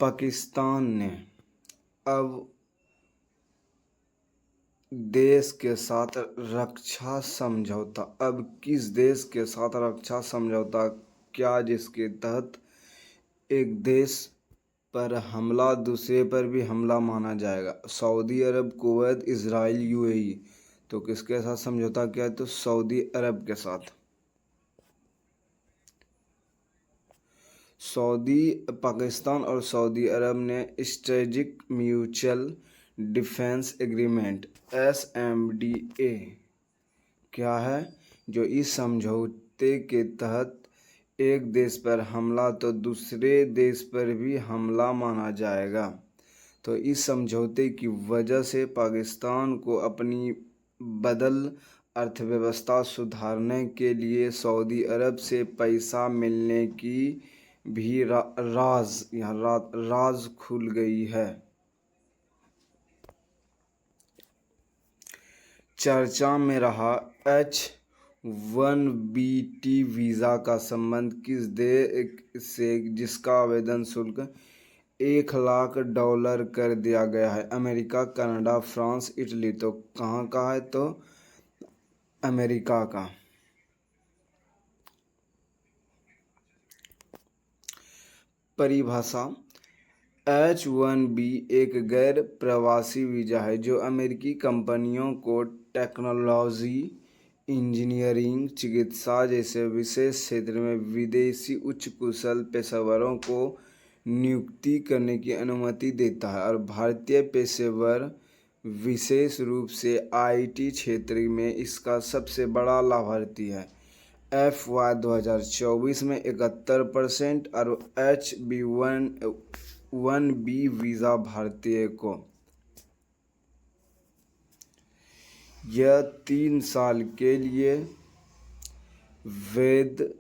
पाकिस्तान ने अब देश के साथ रक्षा समझौता अब किस देश के साथ रक्षा समझौता क्या, जिसके तहत एक देश पर हमला दूसरे पर भी हमला माना जाएगा? सऊदी अरब, कुवैत, इजराइल, यूएई। तो किसके साथ समझौता किया? तो सऊदी अरब के साथ। पाकिस्तान और सऊदी अरब ने strategic mutual defence agreement SMDA क्या है, जो इस समझौते के तहत एक देश पर हमला तो दूसरे देश पर भी हमला माना जाएगा। तो इस समझौते की वजह से पाकिस्तान को अपनी बदल अर्थव्यवस्था सुधारने के लिए सऊदी अरब से पैसा मिलने की भी राज खुल गई है। चर्चा में रहा H-1B वीज़ा का संबंध किस देश से, जिसका आवेदन शुल्क $1,00,000 कर दिया गया है? America, Canada, France, Italy. तो कहाँ का है? तो अमेरिका का। परिभाषा: H-1B एक गैर प्रवासी वीज़ा है जो अमेरिकी कंपनियों को टेक्नोलॉजी, इंजीनियरिंग, चिकित्सा जैसे विशेष क्षेत्र में विदेशी उच्च कुशल पेशेवरों को नियुक्ति करने की अनुमति देता है और भारतीय पेशेवर, विशेष रूप से IT क्षेत्र में इसका सबसे बड़ा लाभार्थी है। FY 2024 में 71% और H-1B वीज़ा भारतीय को। यह 3 साल के लिए वैध,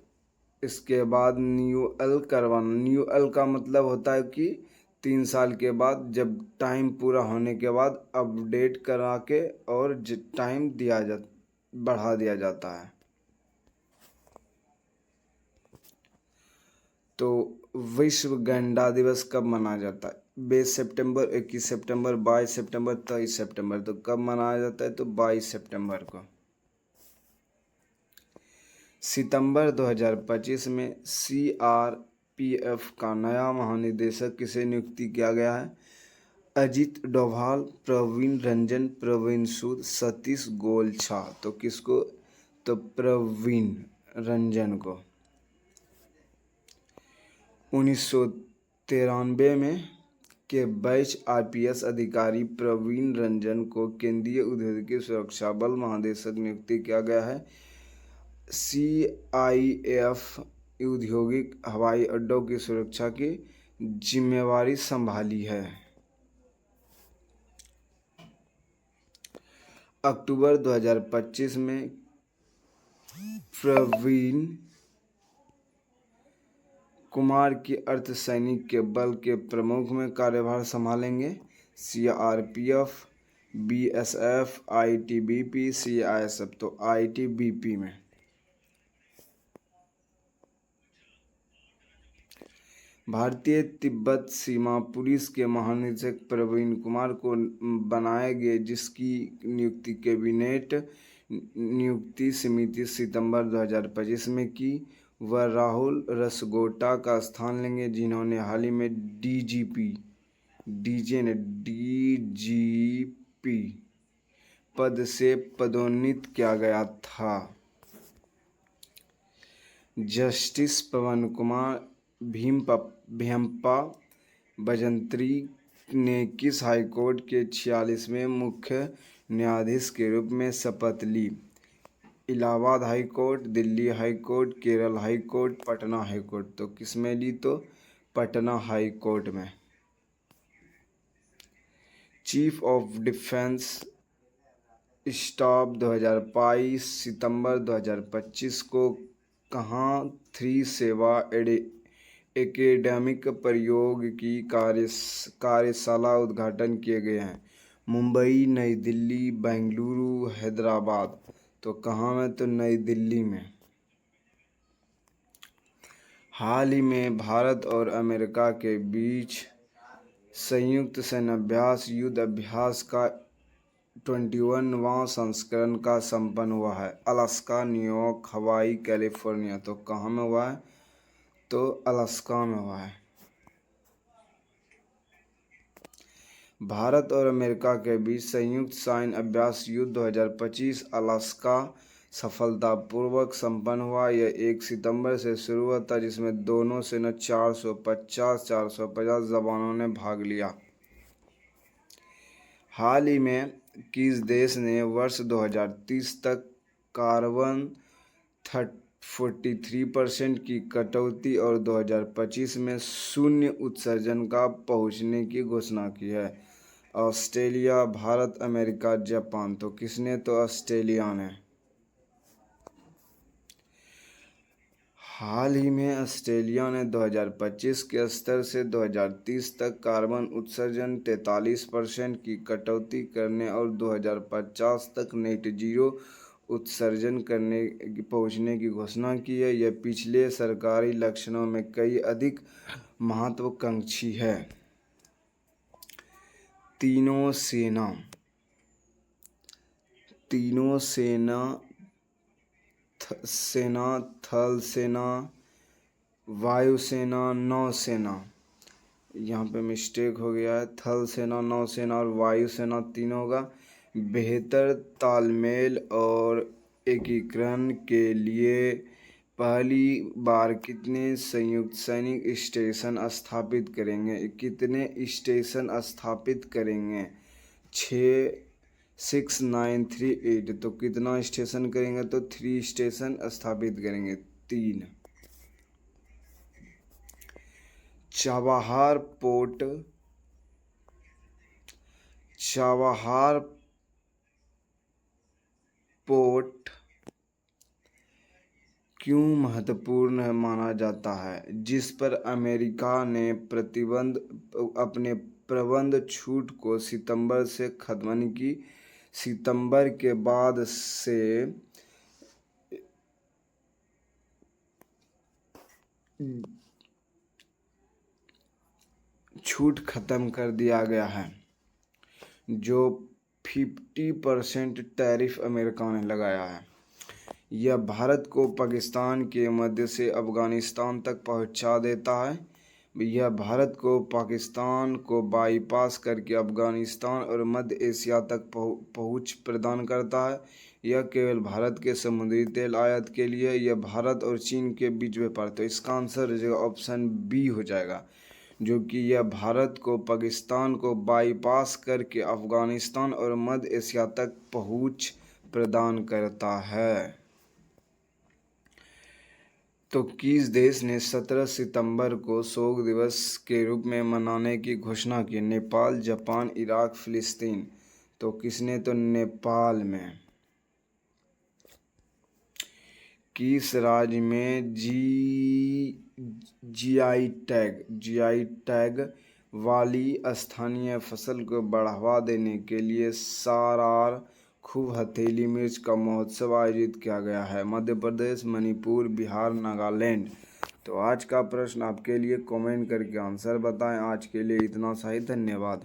इसके बाद न्यूअल का मतलब होता है कि 3 साल के बाद जब टाइम पूरा होने के बाद अपडेट करा के और टाइम बढ़ा दिया जाता है। तो विश्व गैंडा दिवस कब मनाया जाता है? 20 सितंबर, 21 सितंबर, 22 सितंबर, 23 सितंबर। तो कब मनाया जाता है? तो 22 सितंबर को। सितंबर 2025 में CRPF का नया महानिदेशक किसे नियुक्ति किया गया है? अजित डोभाल, प्रवीण रंजन, प्रवीण सूद, सतीश गोलछा। तो किसको? तो प्रवीण रंजन को। 1993 में के बैच RPS अधिकारी प्रवीण रंजन को केंद्रीय औद्योगिक सुरक्षा बल महानिदेशक नियुक्ति किया गया है। CIF औद्योगिक हवाई अड्डों की सुरक्षा की जिम्मेवारी संभाली है। अक्टूबर 2025 में प्रवीण कुमार की अर्धसैनिक के बल के प्रमुख में कार्यभार संभालेंगे। CRPF, BSF, ITBP, CISF। तो ITBP में। भारतीय तिब्बत सीमा पुलिस के महानिदेशक प्रवीण कुमार को बनाए गए, जिसकी नियुक्ति कैबिनेट नियुक्ति समिति सितंबर 2025 में की। वह राहुल रसगोटा का स्थान लेंगे, जिन्होंने हाल ही में DGP पद से पदोन्नत किया गया था। जस्टिस पवन कुमार भीमप्पा भजंत्री ने किस हाईकोर्ट के 46वें मुख्य न्यायाधीश के रूप में शपथ ली? Allahabad high court, Delhi high court, Kerala high court, Patna high court. तो किस में ली? तो पटना हाई कोर्ट में। चीफ ऑफ डिफेंस स्टाफ 2022 सितंबर 2025 को कहाँ 3 सेवा एकेडमिक प्रयोग की कार्यशाला उद्घाटन किए गए हैं? मुंबई, नई दिल्ली, बेंगलुरु, हैदराबाद। तो कहाँ में? तो नई दिल्ली में। हाल ही में भारत और अमेरिका के बीच संयुक्त सैन्याभ्यास युद्ध अभ्यास का 21वां संस्करण का संपन्न हुआ है? अलास्का, न्यूयॉर्क, हवाई, कैलिफोर्निया। तो कहाँ में हुआ है? तो अलास्का में हुआ है। भारत और अमेरिका के बीच संयुक्त सैन्य अभ्यास युद्ध 2025 अलास्का सफलतापूर्वक संपन्न हुआ। यह 1 सितंबर से शुरू हुआ था, जिसमें दोनों सेना 450 जवानों ने भाग लिया। हाल ही में किस देश ने वर्ष 2030 तक कार्बन 43% की कटौती और 2025 में शून्य उत्सर्जन का पहुंचने की घोषणा की है? Australia, Bharat, America, Japan. तो किसने? तो ऑस्ट्रेलिया ने। हाल ही में ऑस्ट्रेलिया ने 2025 के स्तर से 2030 तक कार्बन उत्सर्जन 43% की कटौती करने और 2050 तक नेट जीरो उत्सर्जन करने पहुंचने की घोषणा की है। यह पिछले सरकारी लक्ष्यों में कई अधिक महत्वाकांक्षी है। तीनों सेना थल सेना, वायुसेना, नौसेना। यहाँ पे मिस्टेक हो गया है। थल सेना, नौसेना और वायुसेना तीनों का बेहतर तालमेल और एकीकरण के लिए पहली बार कितने संयुक्त सैनिक स्टेशन स्थापित करेंगे? कितने स्टेशन स्थापित करेंगे? 6, 9, 3, 8। तो कितना स्टेशन करेंगे? तो 3 स्टेशन स्थापित करेंगे। 3। चाबहार पोर्ट क्यों महत्वपूर्ण माना जाता है, जिस पर अमेरिका ने अपने प्रतिबंध छूट को सितंबर से खत्म, यानी कि सितंबर के बाद से छूट खत्म कर दिया गया है, जो 50% टैरिफ अमेरिका ने लगाया है। यह भारत को पाकिस्तान के मध्य से अफगानिस्तान तक पहुंचा देता है। यह भारत को पाकिस्तान को बाईपास करके अफगानिस्तान और मध्य एशिया तक पहुंच प्रदान करता है। यह केवल भारत के समुद्री तेल आयात के लिए। यह भारत और चीन के बीच व्यापार। तो इसका आंसर हो जाएगा ऑप्शन बी हो जाएगा, जो कि यह भारत को पाकिस्तान को बाईपास करके अफगानिस्तान और मध्य एशिया तक पहुंच प्रदान करता है। तो किस देश ने 17 सितंबर को शोक दिवस के रूप में मनाने की घोषणा की? नेपाल, जापान, इराक, फिलिस्तीन। तो किसने? तो नेपाल में। किस राज्य में जीआई टैग वाली स्थानीय फसल को बढ़ावा देने के लिए सारार खूब हथेली मिर्च का महोत्सव आयोजित किया गया है? मध्य प्रदेश, मणिपुर, बिहार, नागालैंड। तो आज का प्रश्न आपके लिए कमेंट करके आंसर बताएं। आज के लिए इतना सा ही। धन्यवाद।